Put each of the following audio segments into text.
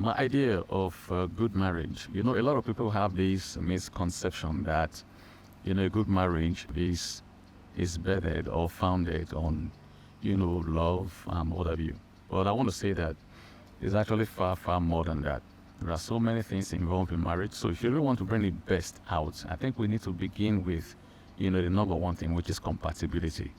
my idea of good marriage, a lot of people have this misconception that, a good marriage is bettered or founded on, love and what have you. But I want to say that it's actually far, far more than that. There are so many things involved in marriage. So if you really want to bring the best out, I think we need to begin with, the number one thing, which is compatibility.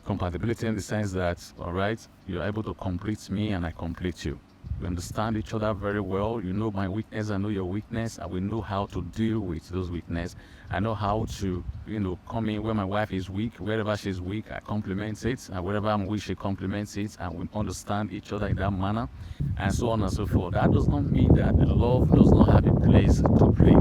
Compatibility in the sense that, all right, you're able to complete me and I complete you. We understand each other very well. You know my weakness, I know your weakness, and we know how to deal with those weaknesses. I know how to, come in where my wife is weak. Wherever she's weak, I compliment it, and wherever I'm weak, she compliments it, and we understand each other in that manner, and so on and so forth. That does not mean that love does not have a place to play.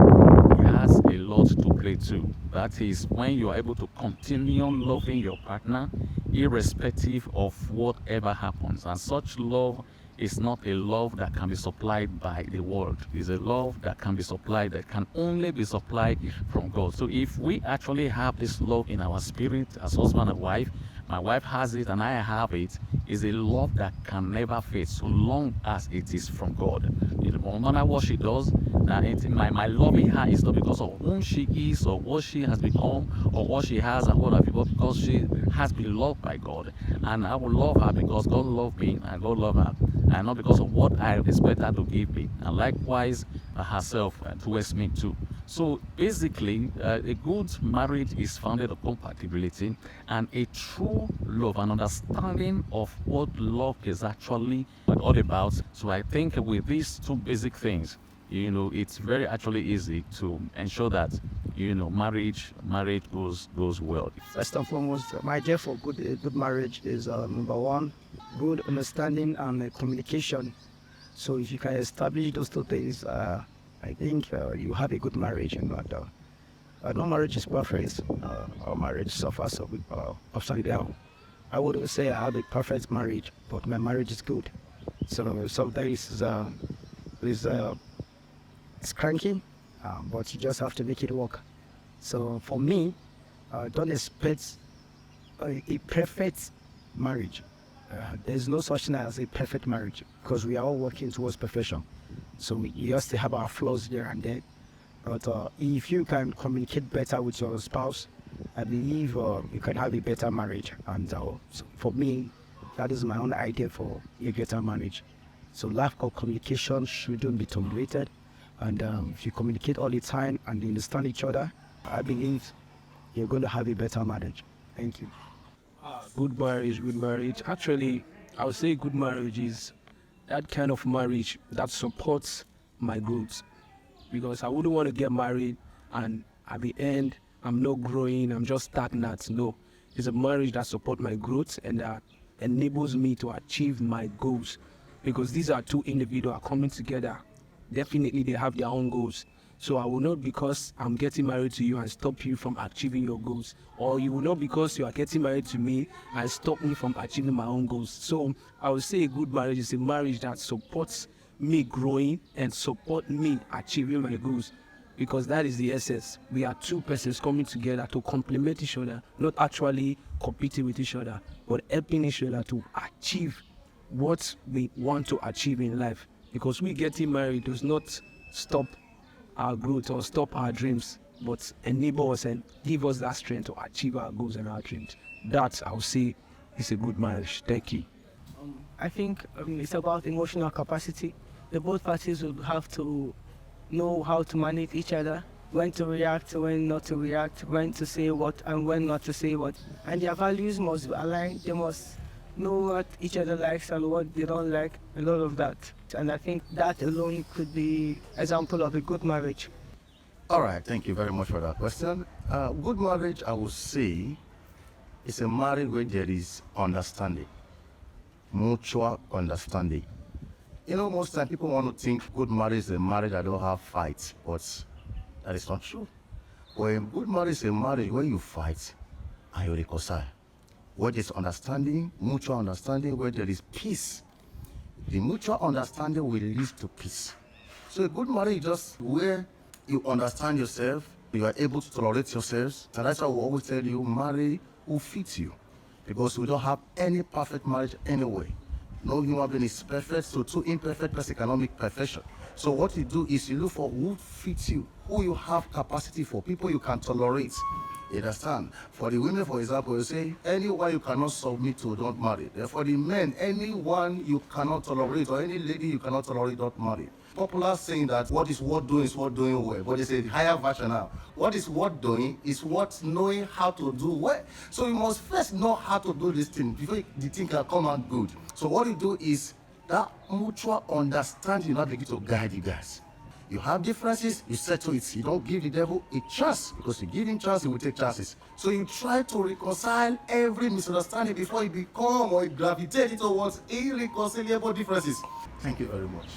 It has a lot to play too. That is when you are able to continue loving your partner, irrespective of whatever happens. And such love is not a love that can be supplied by the world. It's a love that can be supplied, that can only be supplied from God. So if we actually have this love in our spirit as husband and wife, my wife has it and I have it, is a love that can never fade so long as it is from God. No matter what she does, my love in her is not because of whom she is or what she has become or what she has and what have you, but because she has been loved by God. And I will love her because God loved me and God loved her, and not because of what I expect her to give me. And likewise, herself towards me too. So basically, a good marriage is founded on compatibility and a true love and understanding of what love is actually all about. So I think with these two basic things, it's very actually easy to ensure that, marriage goes well. First and foremost, my idea for good marriage is number one, good understanding and communication. So if you can establish those two things, I think you have a good marriage. No marriage is perfect. Our marriage suffers upside down. I wouldn't say I have a perfect marriage, but my marriage is good. So sometimes it's cranky, but you just have to make it work. So for me, don't expect a perfect marriage. There's no such thing as a perfect marriage because we are all working towards perfection. So we just have our flaws here and there. But if you can communicate better with your spouse, I believe you can have a better marriage. And so for me, that is my own idea for a better marriage. So lack of communication shouldn't be tolerated. And if you communicate all the time and you understand each other, I believe you're going to have a better marriage. Thank you. Good marriage. Actually, I would say good marriage is that kind of marriage that supports my growth. Because I wouldn't want to get married and at the end, I'm not growing, I'm just stagnant. No, it's a marriage that supports my growth and that enables me to achieve my goals. Because these are two individuals coming together. Definitely, they have their own goals. So I will not, because I'm getting married to you, and stop you from achieving your goals. Or you will not, because you are getting married to me, and stop me from achieving my own goals. So I would say a good marriage is a marriage that supports me growing and support me achieving my goals. Because that is the essence. We are two persons coming together to complement each other, not actually competing with each other, but helping each other to achieve what we want to achieve in life. Because we getting married does not stop our growth or stop our dreams, but enable us and give us that strength to achieve our goals and our dreams. That, I would say, is a good marriage. Thank you. I think it's about emotional capacity. The both parties will have to know how to manage each other, when to react, when not to react, when to say what and when not to say what. And their values must align. They must know what each other likes and what they don't like, and all of that. And I think that alone could be example of a good marriage. All right, thank you very much for that question. Good marriage, I would say, is a marriage where there is understanding, mutual understanding. Most time people want to think good marriage is a marriage that don't have fights, but that is not true. When good marriage is a marriage where you fight and you reconcile, where there is understanding, mutual understanding, where there is peace. The mutual understanding will lead to peace. So a good marriage is just where you understand yourself, you are able to tolerate yourselves, and that's why we always tell you, marry who fits you. Because we don't have any perfect marriage anyway. No human being is perfect, so two imperfect person cannot make perfection. So what you do is you look for who fits you, who you have capacity for, people you can tolerate. You understand? For the women, for example, you say, anyone you cannot submit to, don't marry. For the men, anyone you cannot tolerate, or any lady you cannot tolerate, don't marry. Popular saying that what is worth doing is worth doing well, but it's a higher version now. What is worth doing is worth knowing how to do well. So you must first know how to do this thing before the thing can come out good. So what you do is that mutual understanding now begin to guide you guys. You have differences, you settle it. You don't give the devil a chance, because you give him chance, he will take chances. So you try to reconcile every misunderstanding before it become or it gravitates towards irreconcilable differences. Thank you very much.